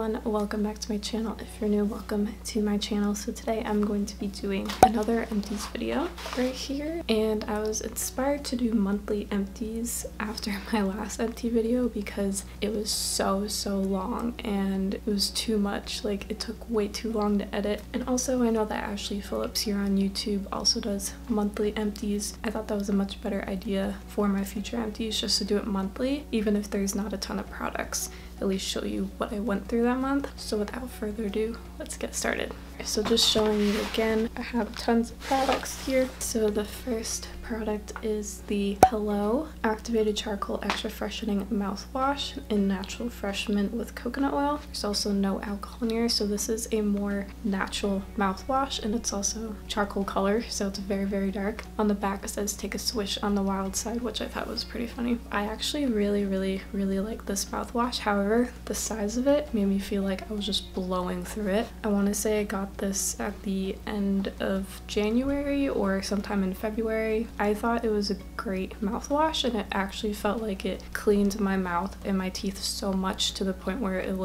everyone, welcome back to my channel. If you're new, welcome to my channel. So today I'm going to be doing another empties video right here, and I was inspired to do monthly empties after my last empty video because it was so long and it was too much. Like, it took way too long to edit. And also I know that Ashley Phillips here on YouTube also does monthly empties. I thought that was a much better idea for my future empties, just to do it monthly, even if there's not a ton of products, at least show you what I went through that month. So without further ado, let's get started. So just showing you again, I have tons of products here. So the first product is the Hello Activated Charcoal Extra Freshening Mouthwash in Natural Fresh Mint with Coconut Oil. There's also no alcohol in here, so this is a more natural mouthwash, and it's also charcoal color, so it's very dark. On the back it says take a swish on the wild side, which I thought was pretty funny. I actually really like this mouthwash. However, the size of it made me feel like I was just blowing through it. I want to say I got this at the end of January or sometime in February. I thought it was a great mouthwash, and it actually felt like it cleaned my mouth and my teeth so much to the point where it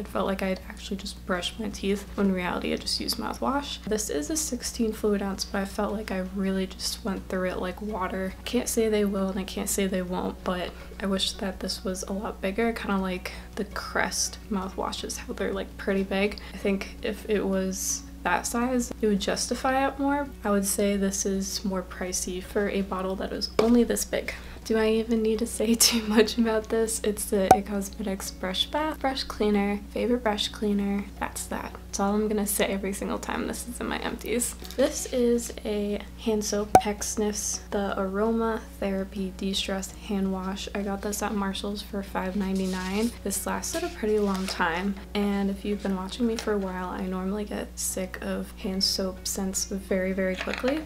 felt like I had actually just brushed my teeth, when in reality I just used mouthwash. This is a 16 fluid ounce, but I felt like I really just went through it like water. I can't say they will and I can't say they won't, but I wish that this was a lot bigger, kind of like the Crest mouthwashes, how they're like pretty big. I think if it was that size, it would justify it more. I would say this is more pricey for a bottle that is only this big. Do I even need to say too much about this? It's the It Cosmetics Brush Bath Brush Cleaner. Favorite brush cleaner. That's that. That's all I'm gonna say every single time this is in my empties. This is a hand soap, Peck Sniffs, the Aroma Therapy De-Stress Hand Wash. I got this at Marshall's for $5.99. This lasted a pretty long time, and if you've been watching me for a while, I normally get sick of hand soap scents very quickly.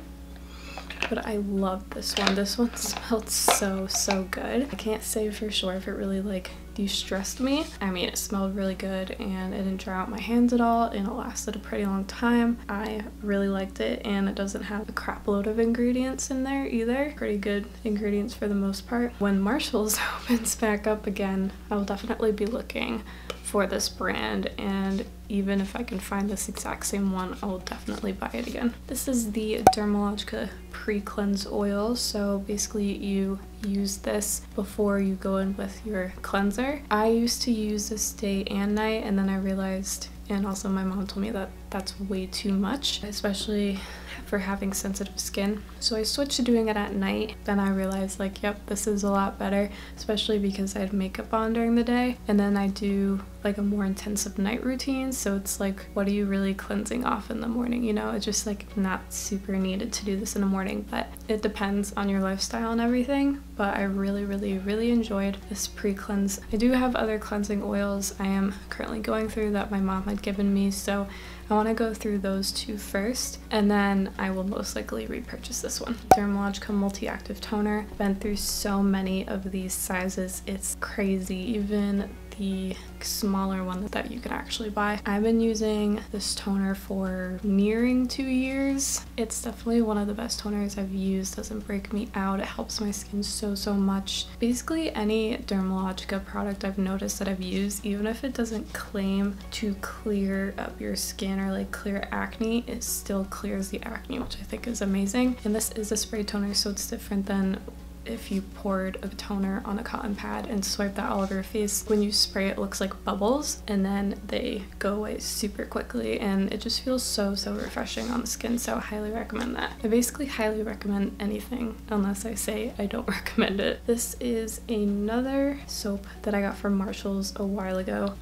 But I love this one. This one smelled so good. I can't say for sure if it really like de-stressed me. I mean, it smelled really good and it didn't dry out my hands at all, and it lasted a pretty long time. I really liked it, and it doesn't have a crap load of ingredients in there either. Pretty good ingredients for the most part. When Marshall's opens back up again, I will definitely be looking for this brand, and even if I can find this exact same one, I will definitely buy it again. This is the Dermalogica Pre-Cleanse Oil. So basically you use this before you go in with your cleanser. I used to use this day and night, and then I realized, and also my mom told me that that's way too much, especially for having sensitive skin. So I switched to doing it at night. Then I realized, like, yep, this is a lot better, especially because I had makeup on during the day, and then I do like a more intensive night routine. So it's like, what are you really cleansing off in the morning? You know, it's just like not super needed to do this in the morning, but it depends on your lifestyle and everything. But I really enjoyed this pre-cleanse. I do have other cleansing oils I am currently going through that my mom had given me, so I want to go through those two first, and then I will most likely repurchase this one. Dermalogica Multi-Active Toner. Been through so many of these sizes, it's crazy. Even the smaller one that you can actually buy. I've been using this toner for nearing 2 years. It's definitely one of the best toners I've used. Doesn't break me out. It helps my skin so much. Basically any Dermalogica product I've noticed that I've used, even if it doesn't claim to clear up your skin or like clear acne, it still clears the acne, which I think is amazing. And this is a spray toner, so it's different than if you poured a toner on a cotton pad and swipe that all over your face. When you spray, it looks like bubbles, and then they go away super quickly, and it just feels so refreshing on the skin. So I highly recommend that. I basically highly recommend anything unless I say I don't recommend it. This is another soap that I got from Marshall's a while ago.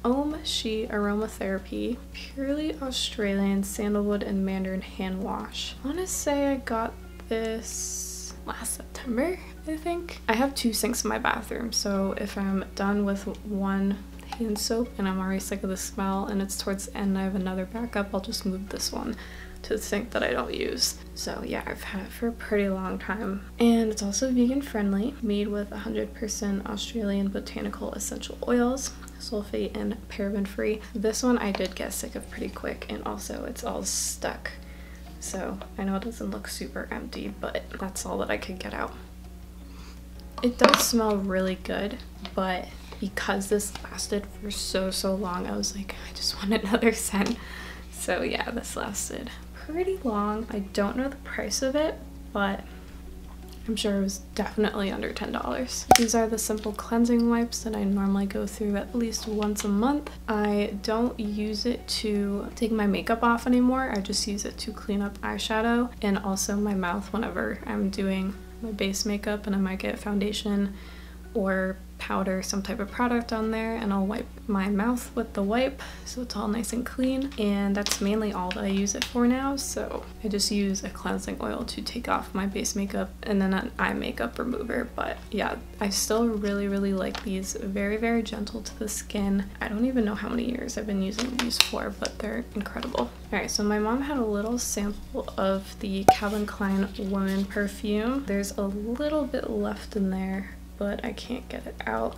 She Aromatherapy Purely Australian Sandalwood and Mandarin Hand Wash. I want to say I got this last September, I think. I have 2 sinks in my bathroom, so if I'm done with one hand soap and I'm already sick of the smell and it's towards the end and I have another backup, I'll just move this one to the sink that I don't use. So yeah, I've had it for a pretty long time. And it's also vegan friendly, made with 100% Australian botanical essential oils, sulfate and paraben free. This one I did get sick of pretty quick, and also it's all stuck. So I know it doesn't look super empty, but that's all that I could get out. It does smell really good, but because this lasted for so long, I was like, I just want another scent. So yeah, this lasted pretty long. I don't know the price of it, but I'm sure it was definitely under $10. These are the simple cleansing wipes that I normally go through at least once a month. I don't use it to take my makeup off anymore. I just use it to clean up eyeshadow and also my mouth whenever I'm doing my base makeup and I might get foundation or powder, some type of product on there, and I'll wipe my mouth with the wipe so it's all nice and clean. And that's mainly all that I use it for now. So I just use a cleansing oil to take off my base makeup and then an eye makeup remover. But yeah, I still really like these. Very gentle to the skin. I don't even know how many years I've been using these for, but they're incredible. Alright, so my mom had a little sample of the Calvin Klein Woman perfume. There's a little bit left in there, but I can't get it out.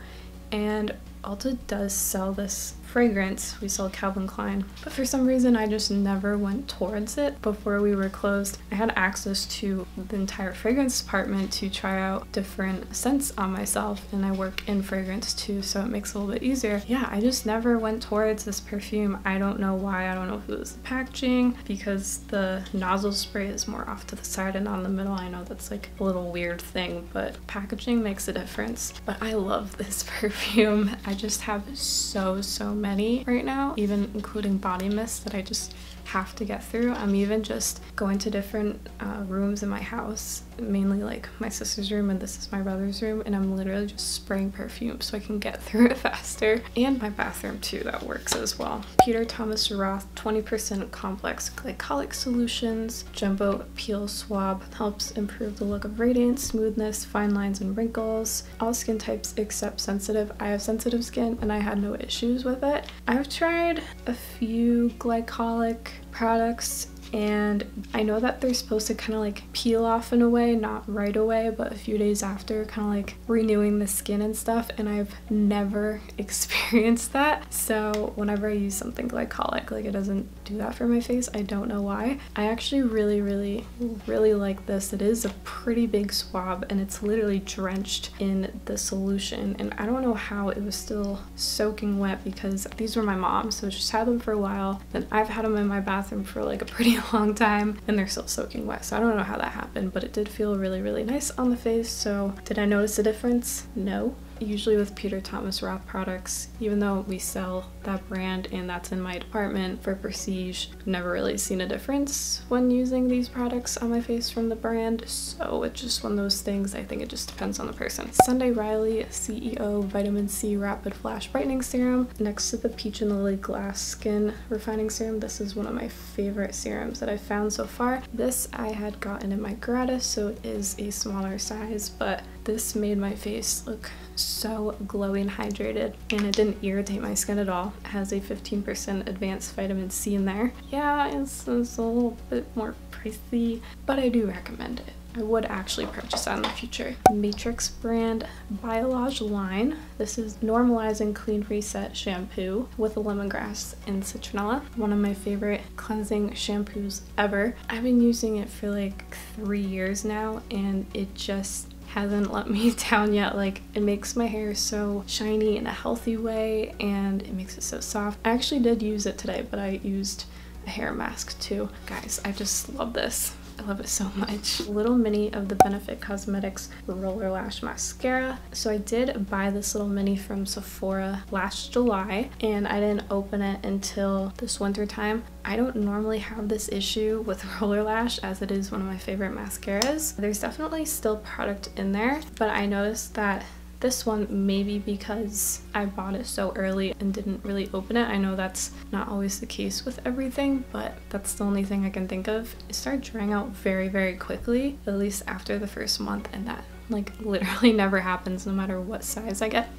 And Ulta does sell this fragrance. We sell Calvin Klein, but for some reason I just never went towards it. Before we were closed, I had access to the entire fragrance department to try out different scents on myself, and I work in fragrance too, so it makes it a little bit easier. Yeah, I just never went towards this perfume. I don't know why. I don't know if it was the packaging, because the nozzle spray is more off to the side and not in the middle. I know that's like a little weird thing, but packaging makes a difference. But I love this perfume. I just have so many right now, even including body mist that I just have to get through. I'm even just going to different rooms in my house, mainly like my sister's room, and this is my brother's room, and I'm literally just spraying perfume so I can get through it faster. And my bathroom too, that works as well. Peter Thomas Roth 20% complex glycolic solutions jumbo peel swab helps improve the look of radiance, smoothness, fine lines, and wrinkles. All skin types except sensitive. I have sensitive skin and I had no issues with it. I've tried a few glycolic products, and I know that they're supposed to kind of like peel off in a way, not right away, but a few days after, kind of like renewing the skin and stuff, and I've never experienced that. So whenever I use something glycolic, like it doesn't do that for my face. I don't know why. I actually really like this. It is a pretty big swab and it's literally drenched in the solution, and I don't know how it was still soaking wet, because these were my mom's, so she's had them for a while, then I've had them in my bathroom for like a pretty long time and they're still soaking wet. So I don't know how that happened, but it did feel really nice on the face. So did I notice a difference? No. Usually with Peter Thomas Roth products, even though we sell that brand and that's in my department for prestige, never really seen a difference when using these products on my face from the brand. So it's just one of those things. I think it just depends on the person. Sundy Riley CEO Vitamin C Rapid Flash Brightening Serum next to the Peach and Lily Glass Skin Refining Serum. This is one of my favorite serums that I've found so far. This I had gotten in my gratis, so it is a smaller size, but this made my face look so glowy and hydrated, and it didn't irritate my skin at all. It has a 15% advanced vitamin C in there. Yeah, it's a little bit more pricey, but I do recommend it. I would actually purchase that in the future. Matrix brand Biolage line. This is Normalizing Clean Reset shampoo with lemongrass and citronella. One of my favorite cleansing shampoos ever. I've been using it for like 3 years now, and it just hasn't let me down yet. Like, it makes my hair so shiny in a healthy way, and it makes it so soft. I actually did use it today, but I used a hair mask too. Guys, I just love this. I love it so much. Little mini of the Benefit Cosmetics Roller Lash Mascara. So I did buy this little mini from Sephora last July, and I didn't open it until this winter time. I don't normally have this issue with Roller Lash, as it is one of my favorite mascaras. There's definitely still product in there, but I noticed that this one, maybe because I bought it so early and didn't really open it. I know that's not always the case with everything, but that's the only thing I can think of. It started drying out very quickly, at least after the first month, and that like literally never happens no matter what size I get.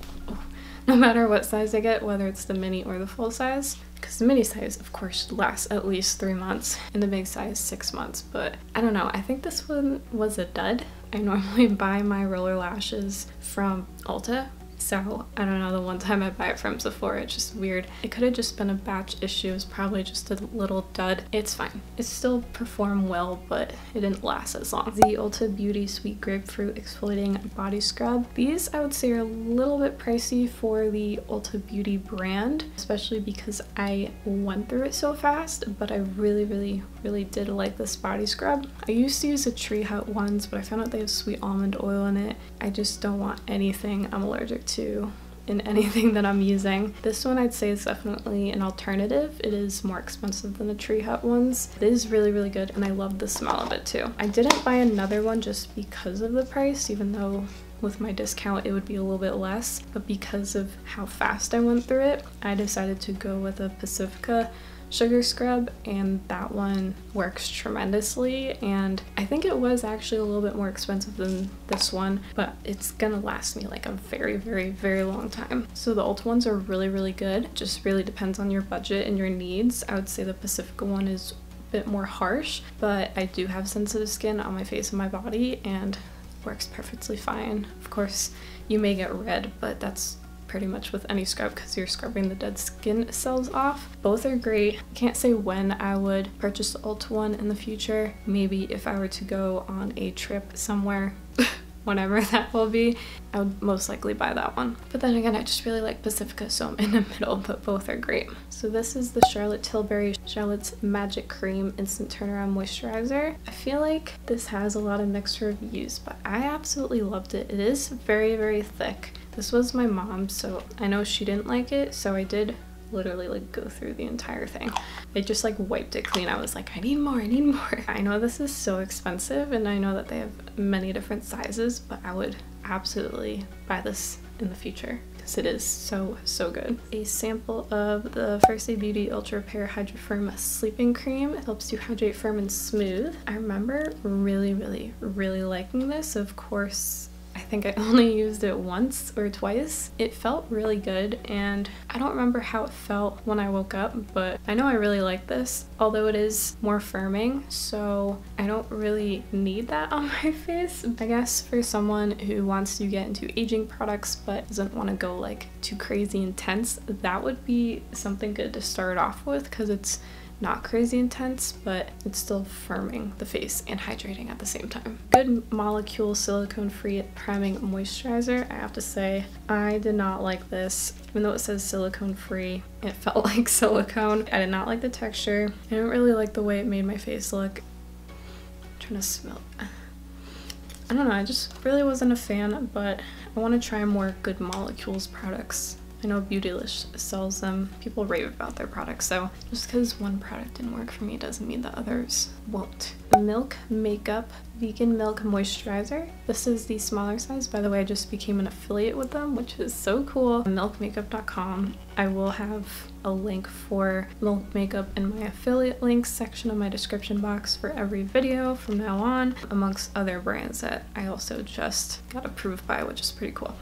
No matter what size I get, whether it's the mini or the full size. Because the mini size, of course, lasts at least 3 months, and the big size 6 months. But I don't know, I think this one was a dud. I normally buy my roller lashes from Ulta So I don't know, the one time I buy it from Sephora, it's just weird. It could have just been a batch issue. It was probably just a little dud. It's fine. It still performed well, but it didn't last as long. The Ulta Beauty Sweet Grapefruit Exfoliating Body Scrub. These I would say are a little bit pricey for the Ulta Beauty brand, especially because I went through it so fast, but I really did like this body scrub. I used to use the Tree Hut ones, but I found out they have sweet almond oil in it. I just don't want anything I'm allergic to in anything that I'm using. This one I'd say is definitely an alternative. It is more expensive than the Tree Hut ones. It is really good, and I love the smell of it too. I didn't buy another one just because of the price, even though with my discount it would be a little bit less, but because of how fast I went through it, I decided to go with a Pacifica sugar scrub, and that one works tremendously. And I think it was actually a little bit more expensive than this one, but it's gonna last me like a very long time. So the Ulta ones are really good. It just really depends on your budget and your needs. I would say the Pacifica one is a bit more harsh, but I do have sensitive skin on my face and my body, and works perfectly fine. Of course you may get red, but that's pretty much with any scrub because you're scrubbing the dead skin cells off. Both are great. Can't say when I would purchase the Ulta one in the future. Maybe if I were to go on a trip somewhere whenever that will be, I would most likely buy that one. But then again, I just really like Pacifica, so I'm in the middle, but both are great. So this is the Charlotte Tilbury Charlotte's Magic Cream Instant Turnaround Moisturizer. I feel like this has a lot of mixed reviews, but I absolutely loved it. It is very thick. This was my mom's, so I know she didn't like it, so I did literally like go through the entire thing. I just like wiped it clean. I was like, I need more. I know this is so expensive, and I know that they have many different sizes, but I would absolutely buy this in the future because it is so good. A sample of the First Aid Beauty Ultra Repair Hydro Firm Sleeping Cream. It helps you hydrate firm and smooth. I remember really liking this. Of course, I think I only used it once or twice. It felt really good, and I don't remember how it felt when I woke up, but I know I really like this, although it is more firming, so I don't really need that on my face. I guess for someone who wants to get into aging products but doesn't want to go like too crazy intense, that would be something good to start off with because it's not crazy intense, but it's still firming the face and hydrating at the same time. Good molecule silicone-free priming moisturizer. I have to say, I did not like this. Even though it says silicone-free, it felt like silicone. I did not like the texture. I didn't really like the way it made my face look. I'm trying to smell it. I don't know, I just really wasn't a fan, but I want to try more good molecules products. I know Beautylish sells them. People rave about their products, so just because one product didn't work for me doesn't mean that others won't. Milk Makeup Vegan Milk Moisturizer. This is the smaller size. By the way, I just became an affiliate with them, which is so cool. Milkmakeup.com. I will have a link for Milk Makeup in my affiliate links section of my description box for every video from now on, amongst other brands that I also just got approved by, which is pretty cool.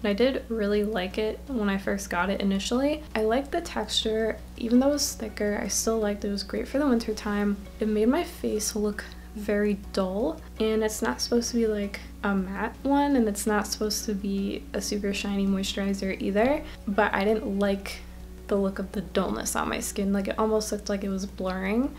And I did really like it when I first got it initially. I liked the texture. Even though it was thicker, I still liked it. It was great for the winter time. It made my face look very dull, and it's not supposed to be like a matte one, and it's not supposed to be a super shiny moisturizer either, but I didn't like the look of the dullness on my skin. Like, it almost looked like it was blurring.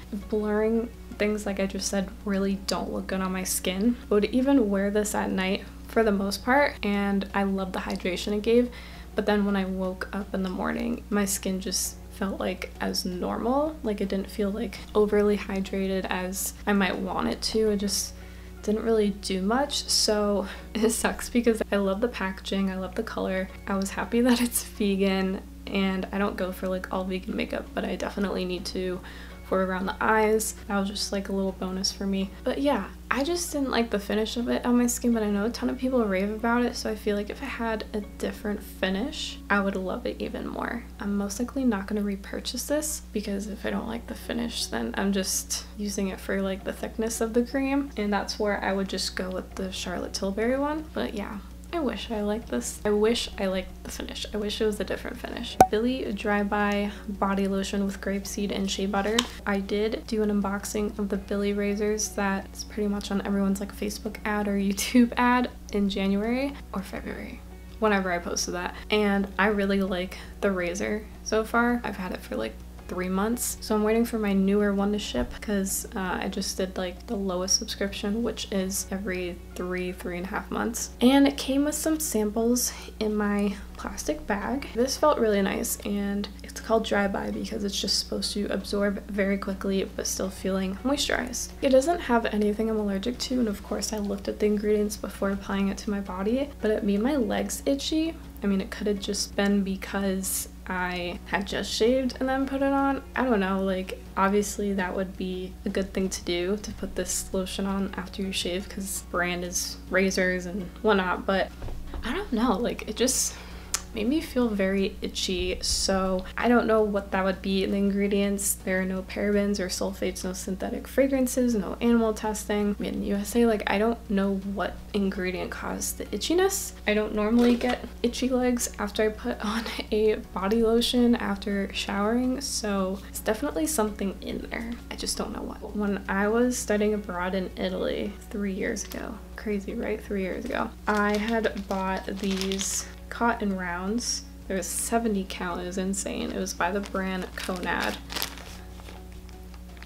Things, like I just said, really don't look good on my skin. I would even wear this at night for the most part, and I love the hydration it gave, but then when I woke up in the morning, my skin just felt like as normal. Like, it didn't feel like overly hydrated as I might want it to. It just didn't really do much, so it sucks because I love the packaging, I love the color. I was happy that it's vegan, and I don't go for like all vegan makeup, but I definitely need to for around the eyes. That was just like a little bonus for me. But yeah, I just didn't like the finish of it on my skin, but I know a ton of people rave about it, so I feel like if it had a different finish, I would love it even more. I'm most likely not going to repurchase this because if I don't like the finish, then I'm just using it for like the thickness of the cream, and that's where I would just go with the Charlotte Tilbury one. But yeah, I wish I liked this. I wish I liked the finish. I wish it was a different finish. Billy Dry By Body Lotion with Grapeseed and Shea Butter. I did do an unboxing of the Billy razors that's pretty much on everyone's like Facebook ad or YouTube ad in January or February. whenever I posted that. And I really like the razor so far. I've had it for like 3 months, so I'm waiting for my newer one to ship because I just did like the lowest subscription, which is every 3.5 months, and it came with some samples in my plastic bag. This felt really nice, and it's called Dry By because it's just supposed to absorb very quickly but still feeling moisturized. It doesn't have anything I'm allergic to, and of course I looked at the ingredients before applying it to my body, but it made my legs itchy. I mean, it could have just been because I had just shaved and then put it on. I don't know, like obviously that would be a good thing to do, to put this lotion on after you shave because brand is razors and whatnot, but I don't know, like it just made me feel very itchy. So I don't know what that would be in the ingredients. There are no parabens or sulfates, no synthetic fragrances, no animal testing. Made in the USA. Like I don't know what ingredient caused the itchiness. I don't normally get itchy legs after I put on a body lotion after showering, so it's definitely something in there. I just don't know what. When I was studying abroad in Italy 3 years ago, crazy right, 3 years ago, I had bought these cotton rounds. There was 70 count. It was insane. It was by the brand Conad.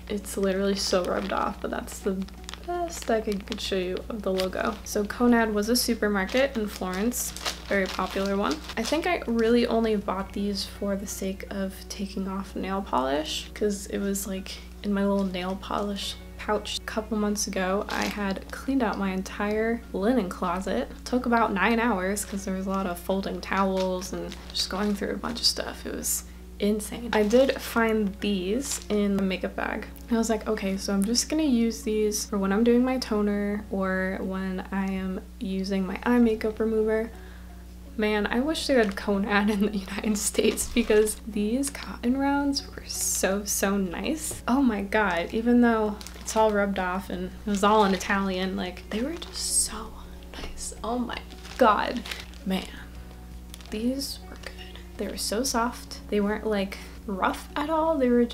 It's literally so rubbed off, but that's the best I could show you of the logo. So Conad was a supermarket in Florence, very popular one. I think I really only bought these for the sake of taking off nail polish because it was like in my little nail polish pouch. A couple months ago, I had cleaned out my entire linen closet. It took about 9 hours because there was a lot of folding towels and just going through a bunch of stuff. It was insane. I did find these in the makeup bag. I was like, okay, so I'm just gonna use these for when I'm doing my toner or when I am using my eye makeup remover. Man, I wish they had Conad in the United States because these cotton rounds were so nice. Oh my god, even though it's all rubbed off and it was all in Italian, like they were just so nice. Oh my god. Man, these were good. They were so soft. They weren't like rough at all. They were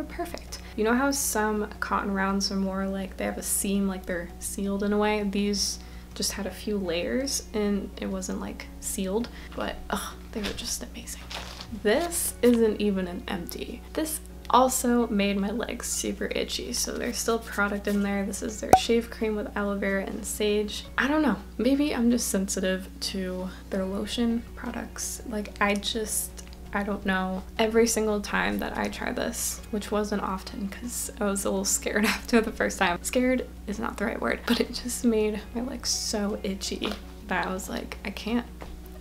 perfect. You know how some cotton rounds are more like they have a seam, like they're sealed in a way? These just had a few layers and it wasn't like sealed, but they were just amazing. This isn't even an empty. This also made my legs super itchy, so there's still product in there. This is their shave cream with aloe vera and sage. I don't know, maybe I'm just sensitive to their lotion products. Like I don't know. Every single time that I try this, which wasn't often because I was a little scared after the first time. Scared is not the right word, but it just made my legs so itchy that I was like, I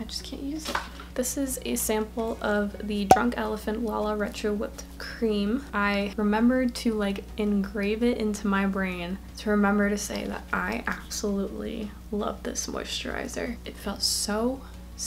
just can't use it. This is a sample of the Drunk Elephant Lala Retro Whipped Cream. I remembered to like engrave it into my brain to remember to say that I absolutely love this moisturizer. It felt so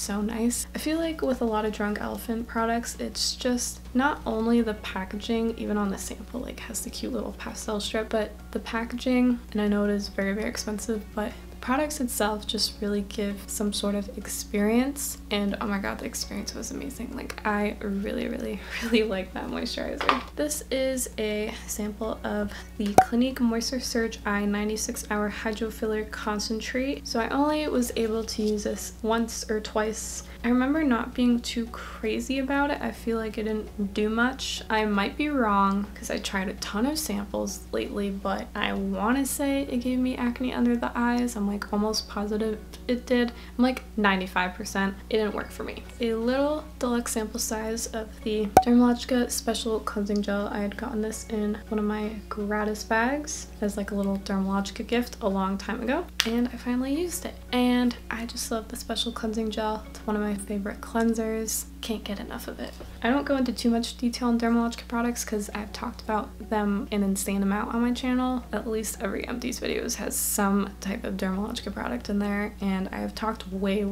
nice. I feel like with a lot of Drunk Elephant products, it's just not only the packaging, even on the sample like has the cute little pastel strip, but the packaging, and I know it is very expensive, but the products itself just really give some sort of experience, and oh my god, the experience was amazing. Like I really like that moisturizer. This is a sample of the Clinique Moisture Surge Eye 96 Hour Hydro Filler Concentrate. So I only was able to use this once or twice. I remember not being too crazy about it. I feel like it didn't do much. I might be wrong because I tried a ton of samples lately, but I want to say it gave me acne under the eyes. I'm like almost positive it did. I'm like 95%. It didn't work for me. A little deluxe sample size of the Dermalogica Special Cleansing Gel. I had gotten this in one of my gratis bags as like a little Dermalogica gift a long time ago, and I finally used it. And I just love the Special Cleansing Gel. It's one of my favorite cleansers. Can't get enough of it. I don't go into too much detail on Dermalogica products because I've talked about them an insane amount on my channel. At least every Empties videos has some type of Dermalogica product in there, and I have talked way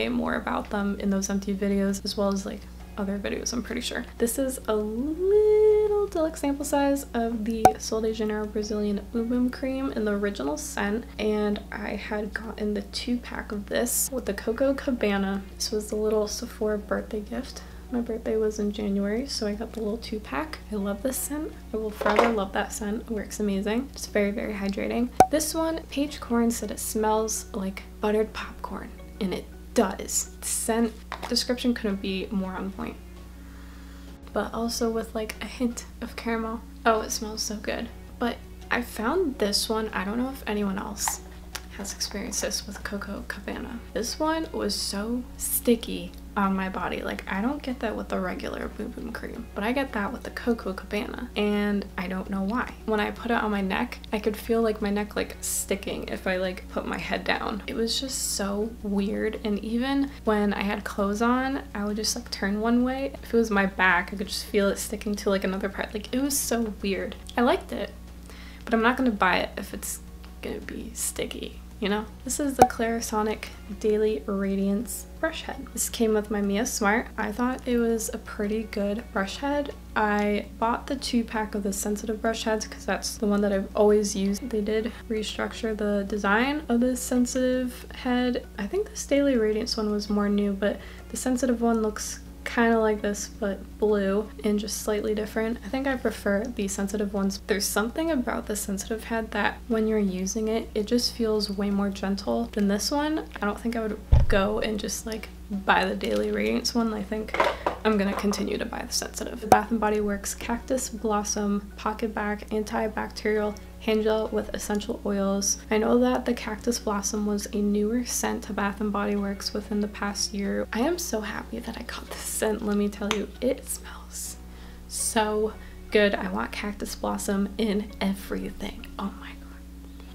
more about them in those Empty videos as well as like other videos, I'm pretty sure. This is a little deluxe sample size of the Sol de Janeiro Brazilian Boom Boom Cream in the original scent, and I had gotten the 2-pack of this with the Coco Cabana. This was the little Sephora birthday gift. My birthday was in January, so I got the little 2-pack. I love this scent. I will forever love that scent. It works amazing. It's very hydrating. This one, Paige Corn said it smells like buttered popcorn, and it does. The scent description couldn't be more on point. But also with like a hint of caramel. Oh, it smells so good. But I found this one, I don't know if anyone else has experienced this with Coco Cabana. This one was so sticky on my body. Like, I don't get that with the regular Boom Boom cream, but I get that with the Coco Cabana, and I don't know why. When I put it on my neck, I could feel like my neck like sticking if I like put my head down. It was just so weird. And even when I had clothes on, I would just like turn one way. If it was my back, I could just feel it sticking to like another part. Like, it was so weird. I liked it, but I'm not gonna buy it if it's gonna be sticky, you know? This is the Clarisonic Daily Radiance brush head. This came with my Mia Smart. I thought it was a pretty good brush head. I bought the 2-pack of the sensitive brush heads because that's the one that I've always used. They did restructure the design of this sensitive head. I think this Daily Radiance one was more new, but the sensitive one looks kind of like this but blue and just slightly different. I think I prefer the sensitive ones. There's something about the sensitive head that when you're using it, it just feels way more gentle than this one. I don't think I would go and just like buy the Daily Radiance one. I think I'm gonna continue to buy the sensitive. The Bath & Body Works Cactus Blossom Pocket Back Antibacterial Hand Gel with essential oils. I know that the Cactus Blossom was a newer scent to Bath & Body Works within the past year. I am so happy that I got this scent. Let me tell you, it smells so good. I want Cactus Blossom in everything. Oh my god.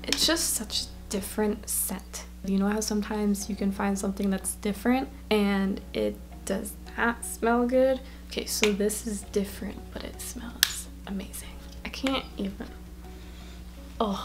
It's just such a different scent. You know how sometimes you can find something that's different and it does not smell good? Okay, so this is different, but it smells amazing. I can't even. Oh,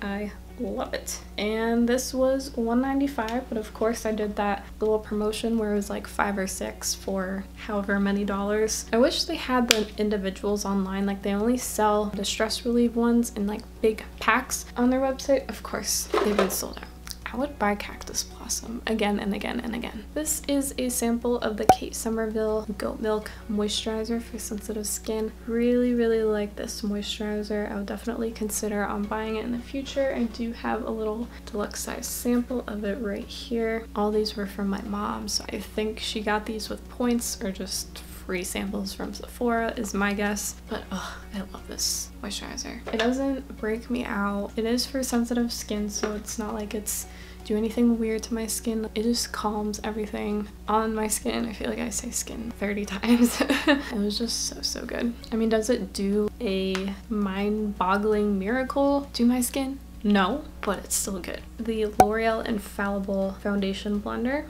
I love it. And this was $1.95, but of course I did that little promotion where it was like $5 or $6 for however many dollars. I wish they had the individuals online. Like, they only sell the stress relief ones in like big packs on their website. Of course, they've been sold out. I would buy Cactus Blossom again and again and again. This is a sample of the Kate Somerville Goat Milk Moisturizer for sensitive skin. Really, really like this moisturizer. I would definitely consider on buying it in the future. I do have a little deluxe size sample of it right here. All these were from my mom, so I think she got these with points or just free samples from Sephora is my guess. But oh, I love this moisturizer. It doesn't break me out. It is for sensitive skin, so it's not like it's do anything weird to my skin. It just calms everything on my skin. I feel like I say skin 30 times. It was just so good. I mean, does it do a mind-boggling miracle to my skin? No, but it's still good. The L'Oreal Infallible Foundation Blender.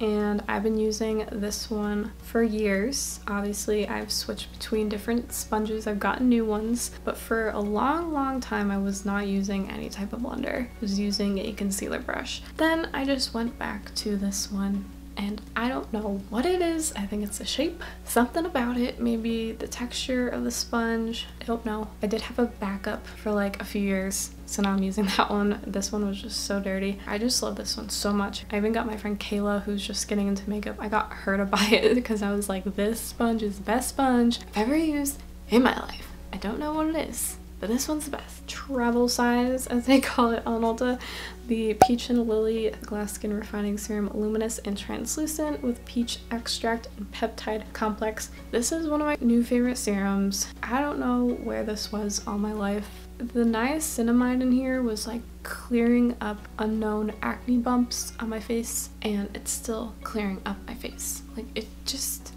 And I've been using this one for years. Obviously, I've switched between different sponges. I've gotten new ones, but for a long time I was not using any type of blender. I was using a concealer brush. Then I just went back to this one, and I don't know what it is. I think it's the shape, something about it, maybe the texture of the sponge. I don't know. I did have a backup for like a few years, so now I'm using that one. This one was just so dirty. I just love this one so much. I even got my friend Kayla, who's just getting into makeup, I got her to buy it because I was like, this sponge is the best sponge I've ever used in my life. I don't know what it is, but this one's the best. Travel size, as they call it on Ulta. The Peach and Lilly Glass Skin Refining Serum, luminous and translucent with peach extract and peptide complex. This is one of my new favorite serums. I don't know where this was all my life. The niacinamide in here was like clearing up unknown acne bumps on my face, and it's still clearing up my face. Like, it just...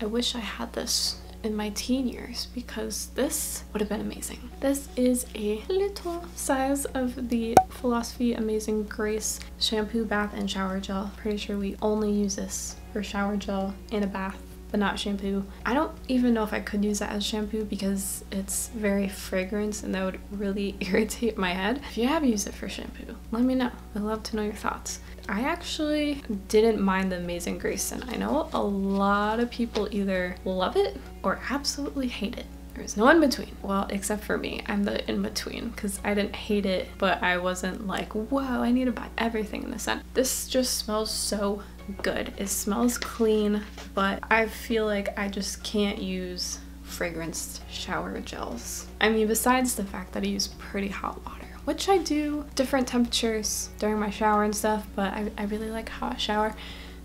I wish I had this in my teen years because this would have been amazing. This is a little size of the Philosophy Amazing Grace shampoo, bath, and shower gel. Pretty sure we only use this for shower gel and a bath, but not shampoo. I don't even know if I could use that as shampoo because it's very fragrance and that would really irritate my head. If you have used it for shampoo, let me know. I'd love to know your thoughts. I actually didn't mind the Amazing Grace scent. I know a lot of people either love it or absolutely hate it. There's no in between. Well, except for me. I'm the in between because I didn't hate it, but I wasn't like, whoa, I need to buy everything in the scent. This just smells so good. It smells clean, but I feel like I just can't use fragranced shower gels. I mean, besides the fact that I use pretty hot water which I do different temperatures during my shower and stuff, but I really like hot shower.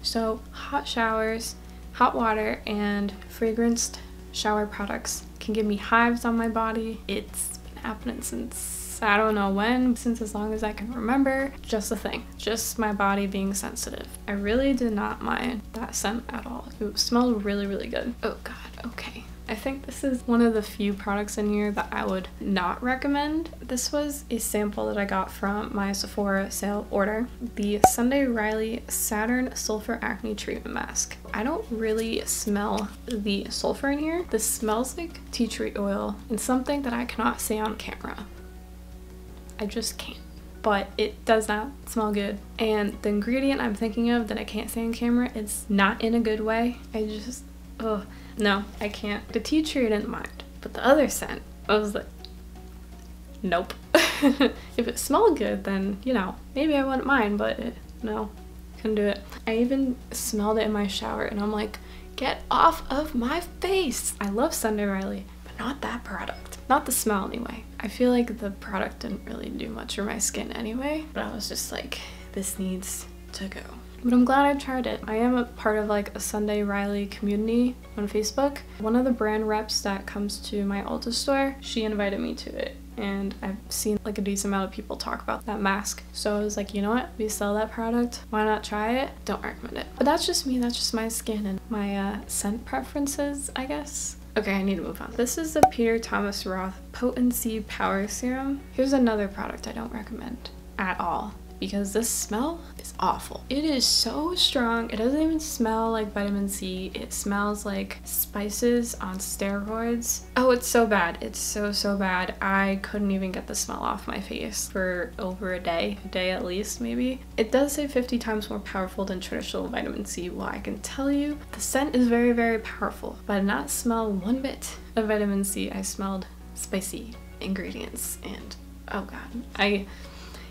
So hot showers, hot water, and fragranced shower products can give me hives on my body. It's been happening since I don't know when, since as long as I can remember. Just a thing, just my body being sensitive. I really did not mind that scent at all. It smelled really, really good. Oh god, okay. I think this is one of the few products in here that I would not recommend. This was a sample that I got from my Sephora sale order. The Sundy Riley Saturn Sulfur Acne Treatment Mask. I don't really smell the sulfur in here. This smells like tea tree oil and something that I cannot say on camera. I just can't. But it does not smell good. And the ingredient I'm thinking of that I can't say on camera, it's not in a good way. I just, ugh. No, I can't. The tea tree I didn't mind, but the other scent, I was like, nope. If it smelled good, then, you know, maybe I wouldn't mind, but no, couldn't do it. I even smelled it in my shower and I'm like, get off of my face. I love Sundy Riley, but not that product. Not the smell anyway. I feel like the product didn't really do much for my skin anyway, but I was just like, this needs to go. But I'm glad I tried it. I am a part of like a Sundy Riley community on Facebook. One of the brand reps that comes to my Ulta store, she invited me to it. And I've seen like a decent amount of people talk about that mask. So I was like, you know what? We sell that product. Why not try it? Don't recommend it. But that's just me. That's just my skin and my scent preferences, I guess. Okay, I need to move on. This is the Pierre Thomas Roth Potency Power Serum. Here's another product I don't recommend at all, because this smell is awful. It is so strong. It doesn't even smell like vitamin C. It smells like spices on steroids. Oh, it's so bad. It's so bad. I couldn't even get the smell off my face for over a day at least maybe. It does say 50 times more powerful than traditional vitamin C. Well, I can tell you the scent is very, very powerful, but I did not smell one bit of vitamin C. I smelled spicy ingredients and oh god,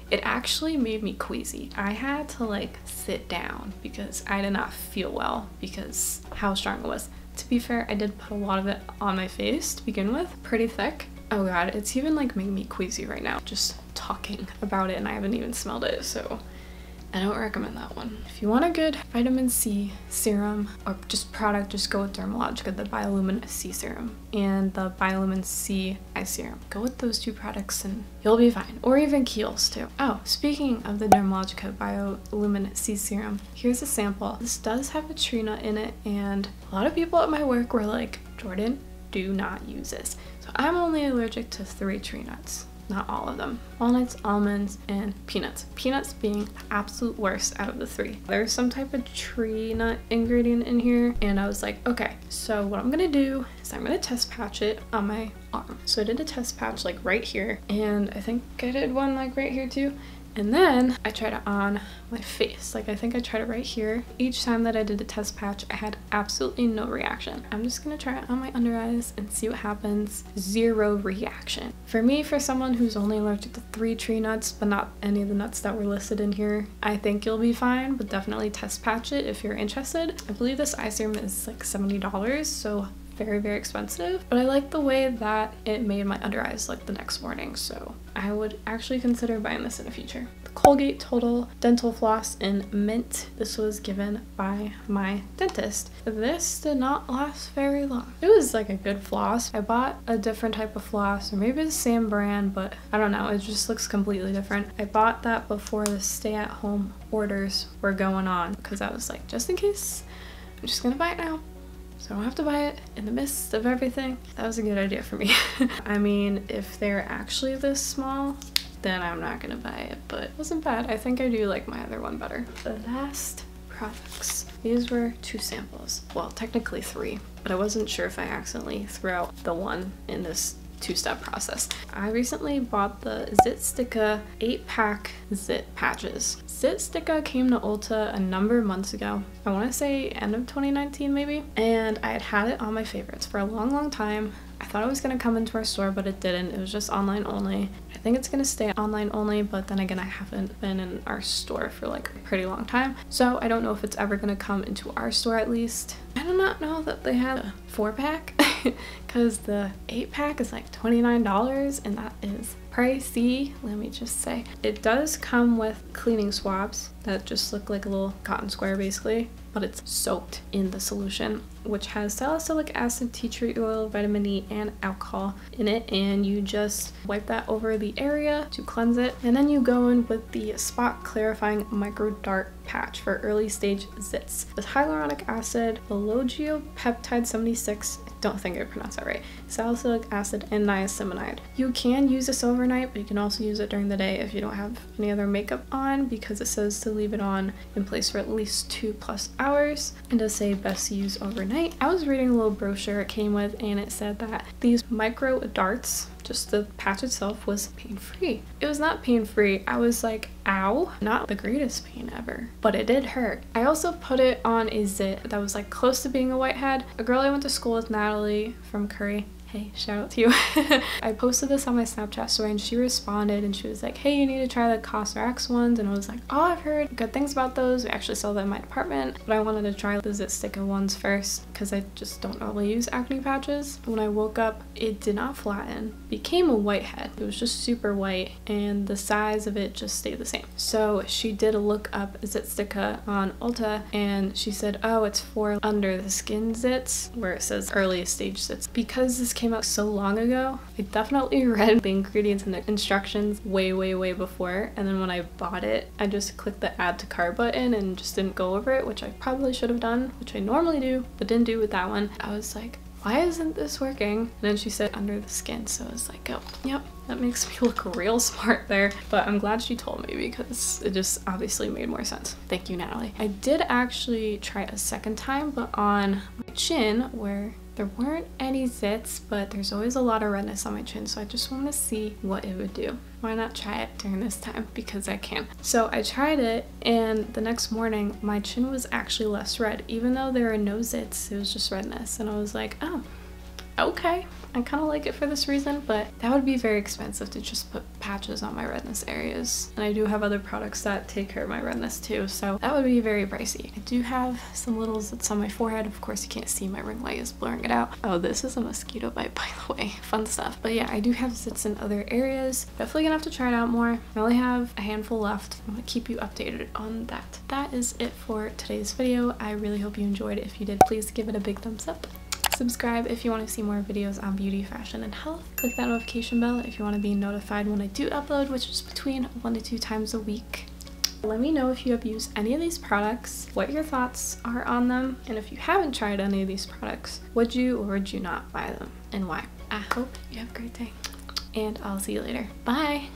it actually made me queasy. I had to like sit down because I did not feel well because how strong it was. To be fair, I did put a lot of it on my face to begin with, pretty thick. Oh god, it's even like making me queasy right now just talking about it, and I haven't even smelled it, so I don't recommend that one. If you want a good vitamin C serum or just product, just go with Dermalogica, the Biolumin C serum and the Biolumin C eye serum. Go with those two products and you'll be fine. Or even Kiehl's too. Oh, speaking of the Dermalogica Biolumin C serum, here's a sample. This does have a tree nut in it, and a lot of people at my work were like, Jordan, do not use this. So I'm only allergic to 3 tree nuts. Not all of them. Walnuts, almonds, and peanuts. Peanuts being the absolute worst out of the 3. There's some type of tree nut ingredient in here, and I was like, okay, so what I'm gonna do is I'm gonna test patch it on my arm. So I did a test patch like right here, and I think I did one like right here too. And then I tried it on my face. Like I think I tried it right here. Each time that I did a test patch, I had absolutely no reaction. I'm just gonna try it on my under eyes and see what happens. 0 reaction. For me, for someone who's only allergic to 3 tree nuts, but not any of the nuts that were listed in here, I think you'll be fine, but definitely test patch it if you're interested. I believe this eye serum is like $70, so very, very expensive, but I like the way that it made my under eyes look the next morning, so I would actually consider buying this in the future. The Colgate Total Dental Floss in Mint. This was given by my dentist. This did not last very long. It was like a good floss. I bought a different type of floss, or maybe the same brand, but I don't know, it just looks completely different. I bought that before the stay-at-home orders were going on, because I was like, just in case, I'm just gonna buy it now, so I don't have to buy it in the midst of everything. That was a good idea for me. I mean, if they're actually this small, then I'm not gonna buy it, but it wasn't bad. I think I do like my other one better. The last products. These were 2 samples. Well, technically 3, but I wasn't sure if I accidentally threw out the one in this 2-step process. I recently bought the Zit Sticka 8-pack zit patches. Zit Sticka came to Ulta a number of months ago. I want to say end of 2019 maybe, and I had it on my favorites for a long time. I thought it was going to come into our store, but it didn't. It was just online only. I think it's going to stay online only, but then again, I haven't been in our store for like a pretty long time, so I don't know if it's ever going to come into our store at least. I do not know that they had a 4-pack because the 8-pack is like $29, and that is pricey, let me just say. It does come with cleaning swabs that just look like a little cotton square basically, but it's soaked in the solution, which has salicylic acid, tea tree oil, vitamin E, and alcohol in it, and you just wipe that over the area to cleanse it, and then you go in with the spot clarifying micro dart patch for early stage zits with hyaluronic acid, peptide 76, I don't think I pronounced that right, salicylic acid, and niacinamide. You can use this overnight, but you can also use it during the day if you don't have any other makeup on, because it says to leave it on in place for at least 2+ hours, and does say best to use overnight. I was reading a little brochure it came with, and it said that these micro darts, just the patch itself, was pain-free. It was not pain-free. I was like, ow, not the greatest pain ever, but it did hurt. I also put it on a zit that was like close to being a whitehead. A girl I went to school with, Natalie from Curry, hey, shout out to you. I posted this on my Snapchat story and she responded and she was like, hey, you need to try the Cosrx ones, and I was like, oh, I've heard good things about those. We actually sell them in my department, but I wanted to try the Zit Sticker ones first because I just don't normally use acne patches. When I woke up, it did not flatten, became a whitehead. It was just super white and the size of it just stayed the same. So she did a look up Zit Sticker on Ulta and she said, oh, it's for under the skin zits, where it says early stage zits. Because this came out so long ago, I definitely read the ingredients and the instructions way before, and then when I bought it, I just clicked the add to cart button and just didn't go over it, which I probably should have done, which I normally do, but didn't do with that one. I was like, why isn't this working? And then she said under the skin, so I was like, oh, yep, that makes me look real smart there. But I'm glad she told me because it just obviously made more sense. Thank you, Natalie. I did actually try a second time, but on my chin where there weren't any zits, but there's always a lot of redness on my chin, so I just want to see what it would do. Why not try it during this time? Because I can. So I tried it, and the next morning my chin was actually less red. Even though there were no zits, it was just redness, and I was like, oh, okay. I kind of like it for this reason, but that would be very expensive to just put patches on my redness areas. And I do have other products that take care of my redness too, so that would be very pricey. I do have some little zits on my forehead. Of course, you can't see, my ring light is blurring it out. Oh, this is a mosquito bite, by the way. Fun stuff. But yeah, I do have zits in other areas. Definitely gonna have to try it out more. I only have a handful left. I'm gonna keep you updated on that. That is it for today's video. I really hope you enjoyed it. If you did, please give it a big thumbs up. Subscribe if you want to see more videos on beauty, fashion, and health. Click that notification bell if you want to be notified when I do upload, which is between 1 to 2 times a week. Let me know if you have used any of these products, what your thoughts are on them, and if you haven't tried any of these products, would you or would you not buy them, and why? I hope you have a great day, and I'll see you later. Bye!